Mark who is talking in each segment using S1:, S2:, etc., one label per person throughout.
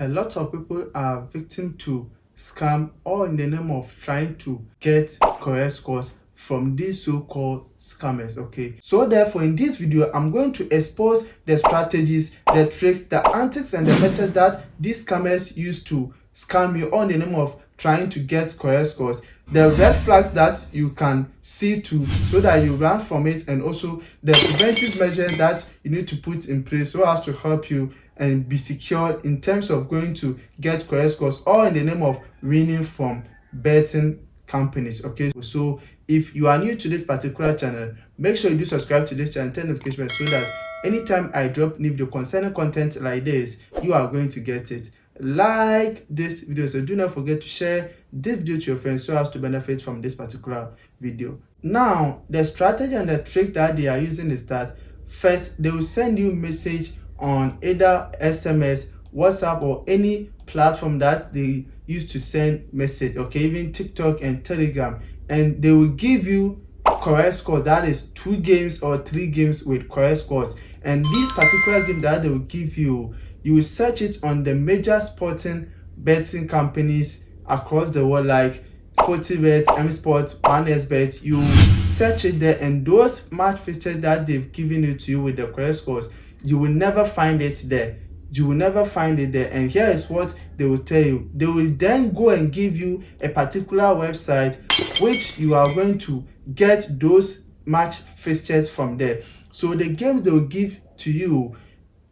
S1: A lot of people are victim to scam all in the name of trying to get correct scores from these so-called scammers. Okay, so therefore in this video I'm going to expose the strategies, the tricks, the antics and the methods that these scammers use to scam you all in the name of trying to get correct scores, the red flags that you can see to so that you run from it, and also the preventive measures that you need to put in place so as to help you and be secure in terms of going to get correct scores, all in the name of winning from betting companies. Okay, so if you are new to this particular channel, make sure you do subscribe to this channel, turn notifications so that anytime I drop new video concerning content like this, you are going to get it. Like this video, so do not forget to share this video to your friends so as to benefit from this particular video. Now the strategy and the trick that they are using is that first they will send you message on either SMS, WhatsApp or any platform that they use to send message, okay, even TikTok and Telegram, and they will give you correct scores, that is 2 games or 3 games with correct scores. And this particular game that they will give you, you will search it on the major sporting betting companies across the world like Sportybet, M Sports, 1xBet. You search it there, and those match fixtures that they've given it to you with the correct scores, you will never find it there. You will never find it there. And here is what they will tell you. They will then go and give you a particular website which you are going to get those match fixtures from there. So the games they will give to you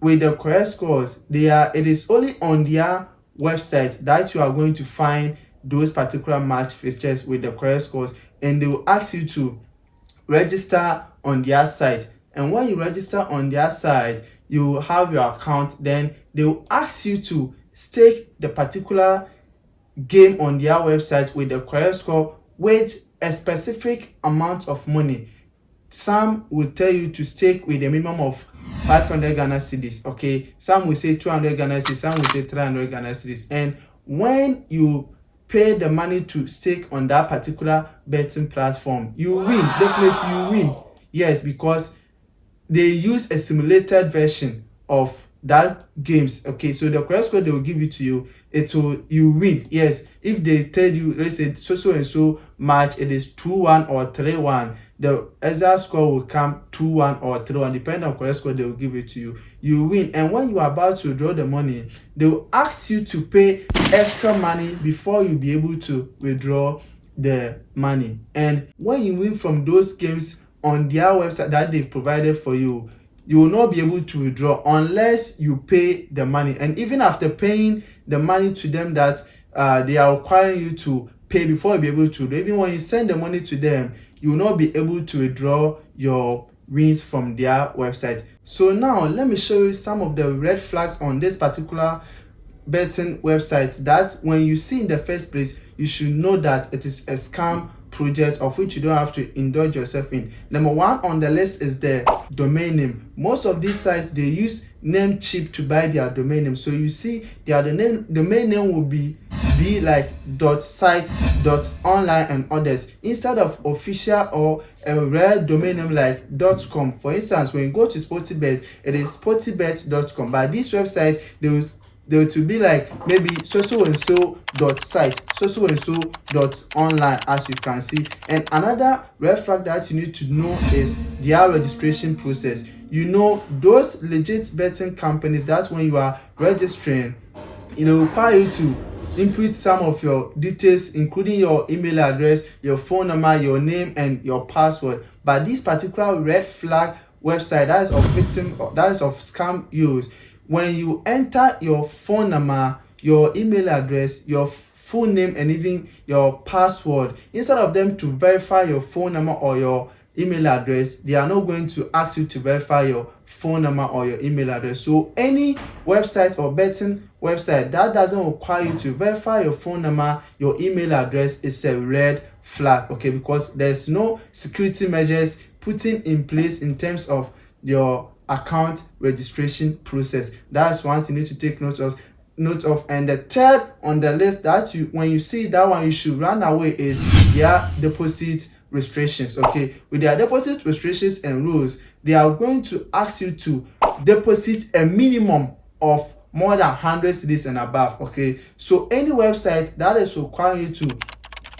S1: with the correct scores, it is only on their website that you are going to find those particular match fixtures with the correct scores, and they will ask you to register on their site. And when you register on their site, you have your account, then they will ask you to stake the particular game on their website with the correct score with a specific amount of money. Some will tell you to stake with a minimum of 500 Ghana cedis, okay? Some will say 200 Ghana cedis, some will say 300 Ghana cedis. And when you pay the money to stake on that particular betting platform, you win. Definitely you win. Yes, because they use a simulated version of that games. Okay, so the correct score they will give it to you, you win. Yes, if they tell you, let's say so and so match, it is 2-1 or 3-1, the exact score will come 2-1 or 3-1, depending on correct score they will give it to you, you win. And when you are about to withdraw the money, they will ask you to pay extra money before you be able to withdraw the money. And when you win from those games on their website that they've provided for you, you will not be able to withdraw unless you pay the money. And even after paying the money to them that they are requiring you to pay before you'll be able to withdraw, even when you send the money to them, you will not be able to withdraw your wins from their website. So now let me show you some of the red flags on this particular betting website that when you see in the first place, you should know that it is a scam project of which you don't have to indulge yourself in. Number 1 on the list is the domain name. Most of these sites, they use Namecheap to buy their domain name. So you see their domain name will be like .site, .online and others, instead of official or a rare domain name like .com. For instance, when you go to Sportybet, it is sportybet.com. But this website, they will be like maybe so and so .site, so and so .online, as you can see. And another red flag that you need to know is their registration process. You know, those legit betting companies, that when you are registering, it will require you to input some of your details, including your email address, your phone number, your name and your password. But this particular red flag website that is of scam use, when you enter your phone number, your email address, your full name and even your password, instead of them to verify your phone number or your email address, they are not going to ask you to verify your phone number or your email address. So any website or betting website that doesn't require you to verify your phone number, your email address, is a red flag, okay? Because there's no security measures putting in place in terms of your account registration process. That's one thing you need to take note of. And the third on the list that when you see that one, you should run away is their deposit restrictions. Okay, with their deposit restrictions and rules, they are going to ask you to deposit a minimum of more than 100 cedis and above. Okay, so any website that is requiring you to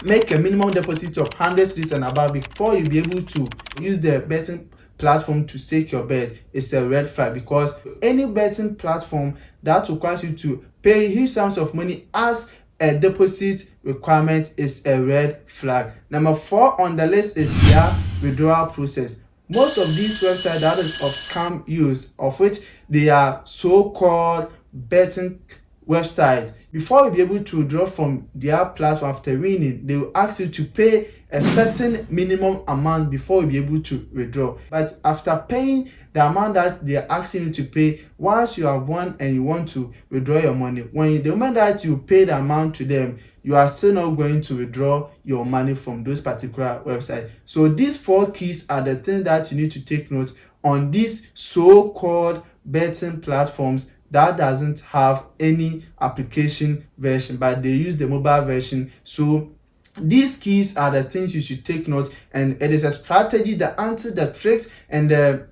S1: make a minimum deposit of 100 cedis and above before you be able to use the betting platform to stake your bet is a red flag, because any betting platform that requires you to pay huge sums of money as a deposit requirement is a red flag. Number 4 on the list is their withdrawal process. Most of these websites that is of scam use, of which they are so-called betting website, before you be able to withdraw from their platform after winning, they will ask you to pay a certain minimum amount before you be able to withdraw. But after paying the amount that they are asking you to pay, once you have won and you want to withdraw your money, the moment that you pay the amount to them, you are still not going to withdraw your money from those particular websites. So these 4 keys are the things that you need to take note on these so-called betting platforms that doesn't have any application version, but they use the mobile version. So these keys are the things you should take note, and it is a strategy, the answer, the tricks, and the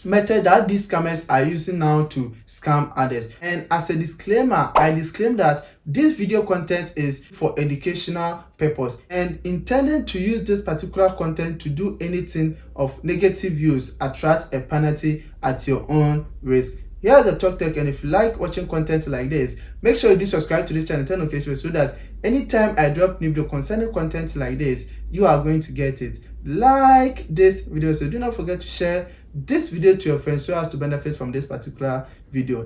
S1: method that these scammers are using now to scam others. And as a disclaimer, I disclaim that this video content is for educational purpose, and intending to use this particular content to do anything of negative use attract a penalty at your own risk. Here's the Talk Tech, and if you like watching content like this, make sure you do subscribe to this channel, turn notifications so that anytime I drop new video concerning content like this, you are going to get it. Like this video, so do not forget to share this video to your friends so as to benefit from this particular video.